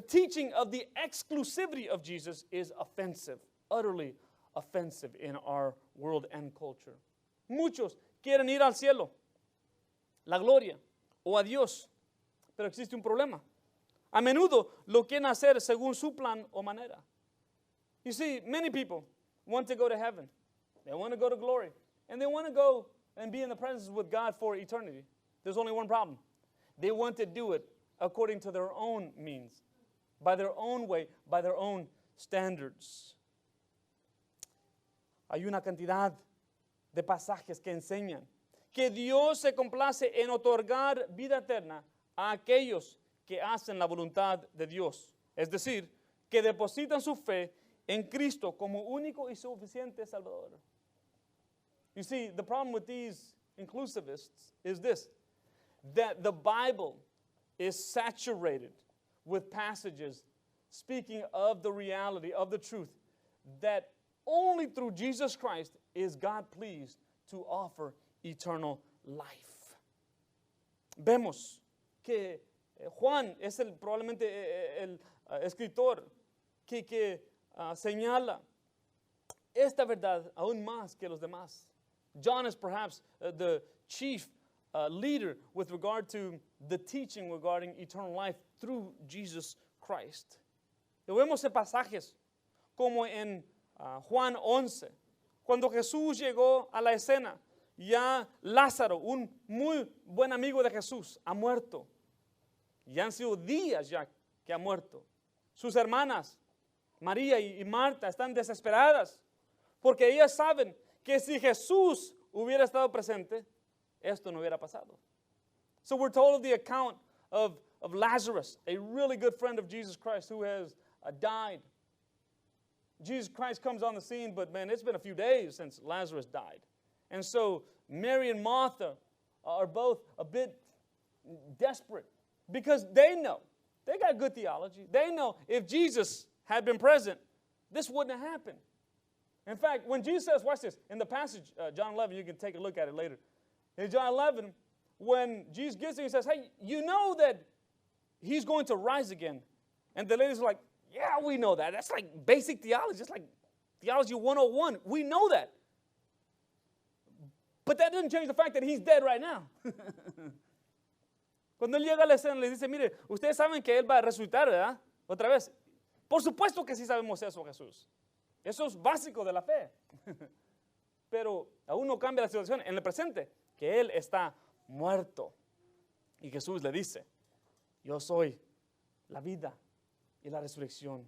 teaching of the exclusivity of Jesus is offensive, utterly offensive in our world and culture. Muchos quieren ir al cielo, la gloria o a Dios, pero existe un problema. A menudo lo quieren hacer según su plan o manera. You see, many people want to go to heaven. They want to go to glory. And they want to go and be in the presence with God for eternity. There's only one problem. They want to do it according to their own means, by their own way, by their own standards. Hay una cantidad de pasajes que enseñan que Dios se complace en otorgar vida eterna a aquellos que hacen la voluntad de Dios. Es decir, que depositan su fe en Cristo como único y suficiente Salvador. You see, the problem with these inclusivists is this, that the Bible is saturated with passages speaking of the reality, of the truth, that only through Jesus Christ is God pleased to offer eternal life. Vemos que Juan es probablemente el escritor que señala esta verdad aún más que los demás. John is perhaps the chief leader with regard to the teaching regarding eternal life through Jesus Christ. Lo vemos en pasajes como en Juan 11, cuando Jesús llegó a la escena, ya Lázaro, un muy buen amigo de Jesús, ha muerto. Ya han sido días ya que ha muerto. Sus hermanas, María y Marta, están desesperadas porque ellas saben que si Jesús hubiera estado presente, esto no hubiera pasado. So we're told of the account of Lazarus, a really good friend of Jesus Christ who has died. Jesus Christ comes on the scene, but man, it's been a few days since Lazarus died. And so Mary and Martha are both a bit desperate because they know, they got good theology. They know if Jesus had been present, this wouldn't have happened. In fact, when Jesus says, watch this, in the passage, John 11, you can take a look at it later. In John 11, when Jesus gets there, he says, hey, you know that he's going to rise again. And the ladies are like, yeah, we know that. That's like basic theology. It's like theology 101. We know that. But that doesn't change the fact that he's dead right now. Cuando él llega a la escena, le dice, mire, ustedes saben que él va a resucitar, ¿verdad? Otra vez. Por supuesto que sí sabemos eso, Jesús. Eso es básico de la fe. Pero aún no cambia la situación en el presente, que él está muerto. Y Jesús le dice, yo soy la vida y la resurrección.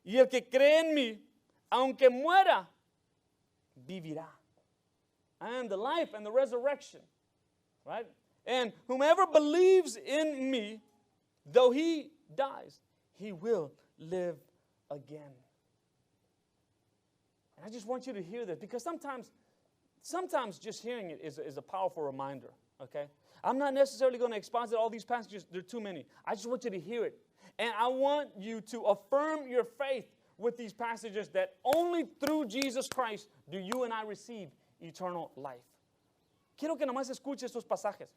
Y el que cree en mí, aunque muera, vivirá. I am the life and the resurrection. Right? And whomever believes in me, though he dies, he will live again. And I just want you to hear this because sometimes just hearing it is a powerful reminder. Okay? I'm not necessarily going to exposit all these passages. There are too many. I just want you to hear it. And I want you to affirm your faith with these passages that only through Jesus Christ do you and I receive eternal life. Quiero que nomás escuche estos pasajes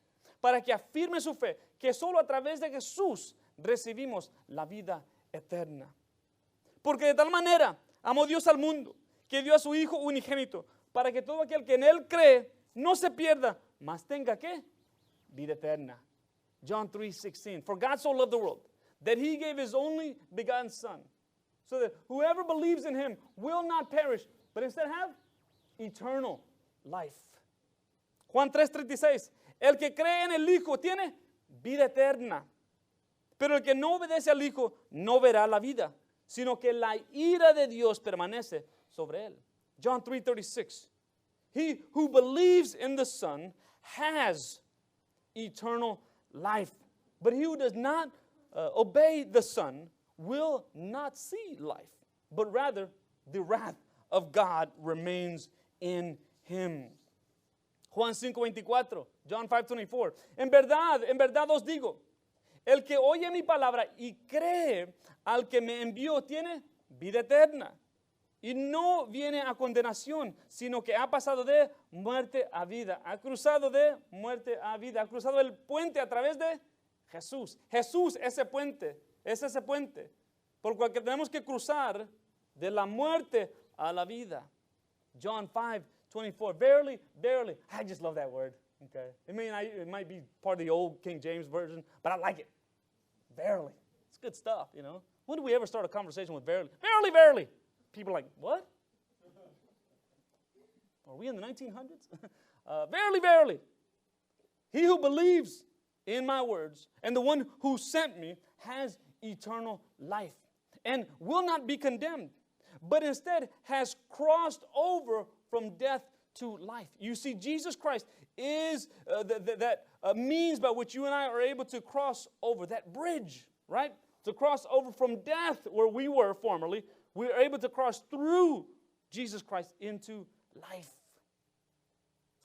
para que afirme su fe que solo a través de Jesús recibimos la vida eterna. Porque de tal manera amó Dios al mundo que dio a su Hijo unigénito para que todo aquel que en Él cree no se pierda, mas tenga ¿qué? Vida eterna. John 3:16. For God so loved the world that He gave His only begotten Son, so that whoever believes in him will not perish, but instead have eternal life. Juan 3:36, el que cree en el Hijo tiene vida eterna, pero el que no obedece al Hijo no verá la vida, sino que la ira de Dios permanece sobre él. John 3:36, he who believes in the Son has eternal life, but he who does not obey the Son will not see life, but rather the wrath of God remains in him. Juan 5:24, John 5:24. En verdad os digo, el que oye mi palabra y cree al que me envió tiene vida eterna y no viene a condenación, sino que ha pasado de muerte a vida, ha cruzado de muerte a vida, ha cruzado el puente a través de Jesús. Jesús es ese puente por cual que tenemos que cruzar de la muerte a la vida. John 5:24. Verily, verily. I just love that word. Okay. It might be part of the old King James version, but I like it. Verily. It's good stuff, you know. When do we ever start a conversation with verily? Verily, verily. People are like, what? Are we in the 1900s? Verily, verily. He who believes in my words and the one who sent me has eternal life and will not be condemned, but instead has crossed over from death to life. You see, Jesus Christ is that means by which you and I are able to cross over, that bridge, right? To cross over from death where we were formerly, we are able to cross through Jesus Christ into life.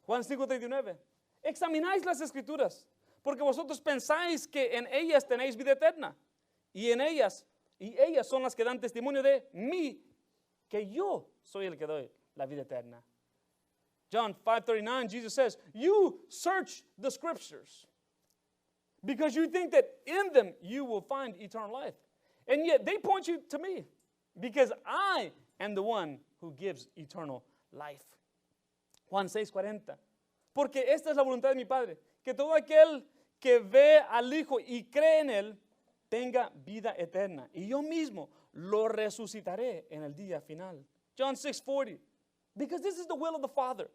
Juan 5:39. Examináis las Escrituras, porque vosotros pensáis que en ellas tenéis vida eterna, y ellas son las que dan testimonio de mí, que yo soy el que doy la vida eterna. John 5:39, Jesus says, you search the Scriptures because you think that in them you will find eternal life. And yet they point you to me because I am the one who gives eternal life. Juan 6:40. Porque esta es la voluntad de mi Padre, que todo aquel que ve al Hijo y cree en Él tenga vida eterna. Y yo mismo lo resucitaré en el día final. John 6:40. Because this is the will of the Father,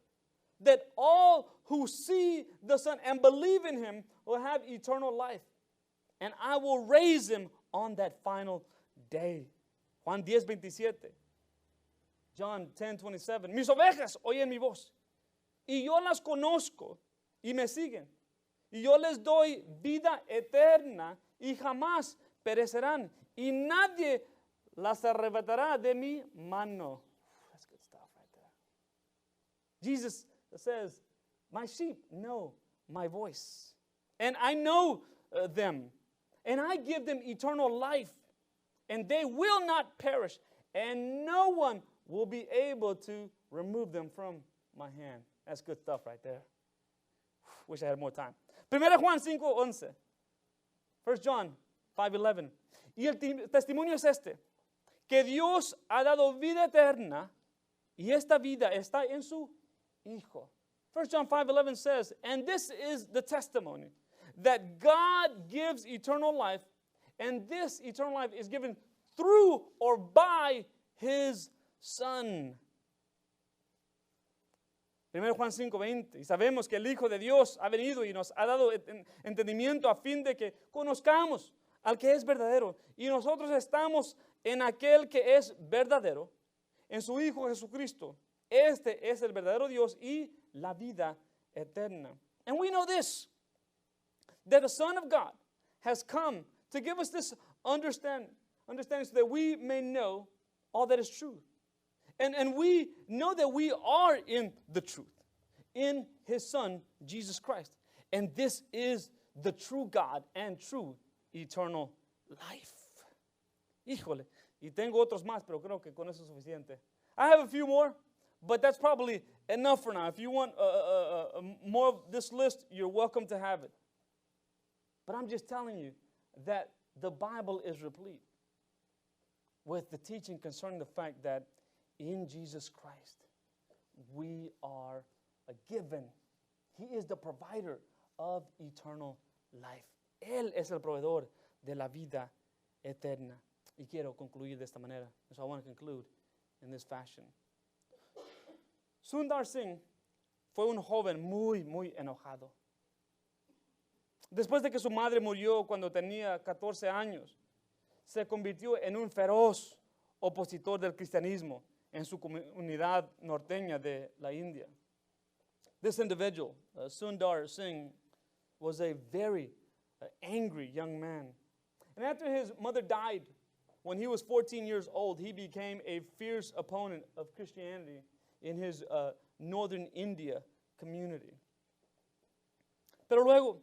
that all who see the Son and believe in Him will have eternal life. And I will raise him on that final day. Juan 10:27. John 10:27. Mis ovejas oyen mi voz, y yo las conozco y me siguen. Y yo les doy vida eterna y jamás perecerán. Y nadie las arrebatará de mi mano. That's good stuff right there. Jesus says, my sheep know my voice. And I know them. And I give them eternal life. And they will not perish. And no one will be able to remove them from my hand. That's good stuff right there. Wish I had more time. 1 Juan 5:11. 1 John 5:11. Y el testimonio es este, que Dios ha dado vida eterna y esta vida está en su Hijo. 1 John 5:11 says, and this is the testimony, that God gives eternal life, and this eternal life is given through or by His Son. 1 Juan 5:20. Y sabemos que el Hijo de Dios ha venido y nos ha dado entendimiento a fin de que conozcamos al que es verdadero. Y nosotros estamos en aquel que es verdadero, en su Hijo Jesucristo. Este es el verdadero Dios y la vida eterna. And we know this, that the Son of God has come to give us this understanding so that we may know all that is true. And we know that we are in the truth, in His Son, Jesus Christ. And this is the true God and true eternal life. Híjole, y tengo otros más, pero creo que con eso es suficiente. I have a few more, but that's probably enough for now. If you want more of this list, you're welcome to have it. But I'm just telling you that the Bible is replete with the teaching concerning the fact that in Jesus Christ, we are given. He is the provider of eternal life. Él es el proveedor de la vida eterna. Y quiero concluir de esta manera. So I want to conclude in this fashion. Sundar Singh fue un joven muy, muy enojado. Después de que su madre murió cuando tenía 14 años, se convirtió en un feroz opositor del cristianismo en su comunidad norteña de la India. This individual, Sundar Singh, was a very angry young man. And after his mother died, when he was 14 years old, he became a fierce opponent of Christianity in his northern India community. Pero luego,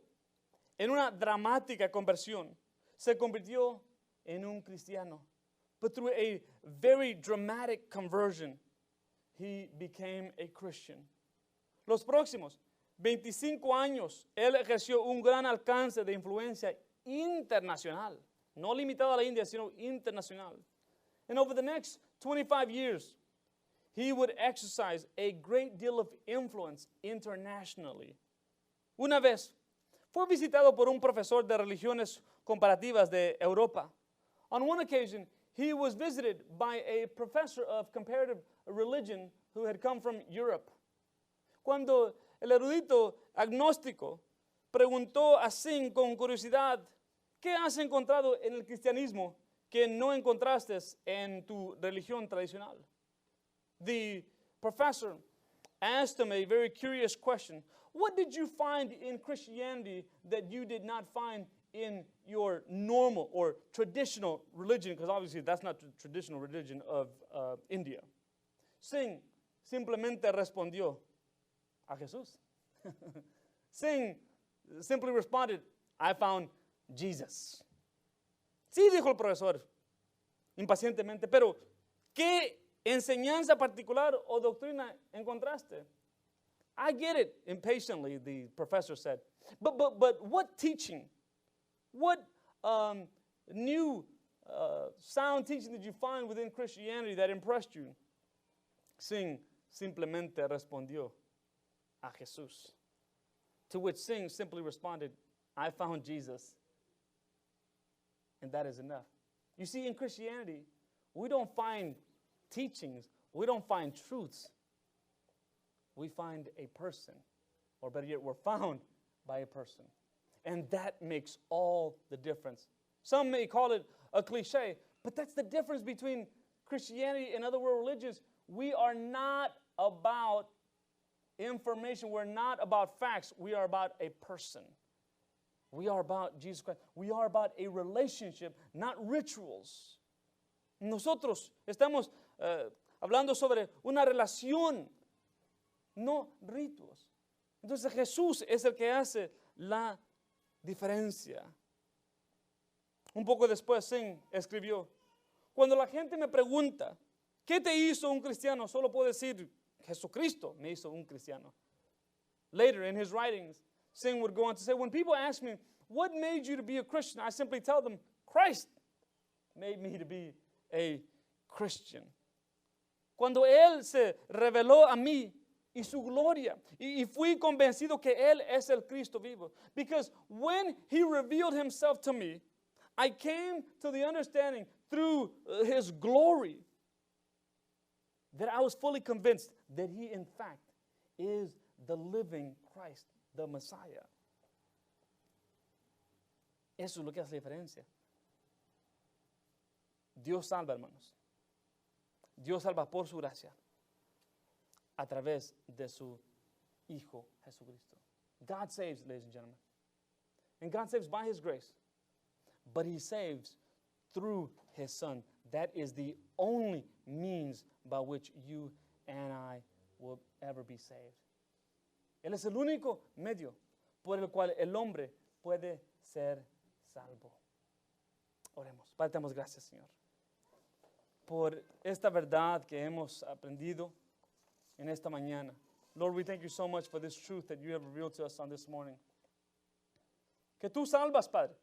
en una dramática conversión, se convirtió en un cristiano. But through a very dramatic conversion, he became a Christian. Los próximos 25 años, él ejerció un gran alcance de influencia internacional. No limitado a la India, sino internacional. And over the next 25 years, he would exercise a great deal of influence internationally. Una vez, fue visitado por un profesor de religiones comparativas de Europa. On one occasion, he was visited by a professor of comparative religion who had come from Europe. Cuando el erudito agnóstico preguntó a Singh con curiosidad, ¿qué has encontrado en el cristianismo que no encontraste en tu religión tradicional? The professor asked him a very curious question. What did you find in Christianity that you did not find in your normal or traditional religion? Because obviously that's not the traditional religion of India. Singh simplemente respondió a Jesús. Singh simply responded, I found Jesus. Sí, dijo el profesor impacientemente, pero ¿qué enseñanza particular o doctrina encontraste? I get it, impatiently, the professor said. But what teaching, what new sound teaching did you find within Christianity that impressed you? Singh simplemente respondió a Jesús. To which Singh simply responded, I found Jesus, and that is enough. You see, in Christianity, we don't find teachings, we don't find truths. We find a person, or better yet, we're found by a person. And that makes all the difference. Some may call it a cliche, but that's the difference between Christianity and other world religions. We are not about information. We're not about facts. We are about a person. We are about Jesus Christ. We are about a relationship, not rituals. Nosotros estamos hablando sobre una relación, no ritos. Entonces Jesús es el que hace la diferencia. Un poco después, Singh escribió, cuando la gente me pregunta, ¿qué te hizo un cristiano? Solo puedo decir, Jesucristo me hizo un cristiano. Later in his writings, Singh would go on to say, when people ask me, what made you to be a Christian? I simply tell them, Christ made me to be a Christian. Cuando Él se reveló a mí y su gloria, y fui convencido que Él es el Cristo vivo. Because when He revealed Himself to me, I came to the understanding through His glory that I was fully convinced that He, in fact, is the living Christ, the Messiah. Eso es lo que hace la diferencia. Dios salva, hermanos. Dios salva por su gracia a través de su Hijo Jesucristo. God saves, ladies and gentlemen. And God saves by His grace. But He saves through His Son. That is the only means by which you and I will ever be saved. Él es el único medio por el cual el hombre puede ser salvo. Oremos. Padre, te damos gracias, Señor, por esta verdad que hemos aprendido en esta mañana. Lord, we thank you so much for this truth that you have revealed to us on this morning. Que tú salvas, Padre.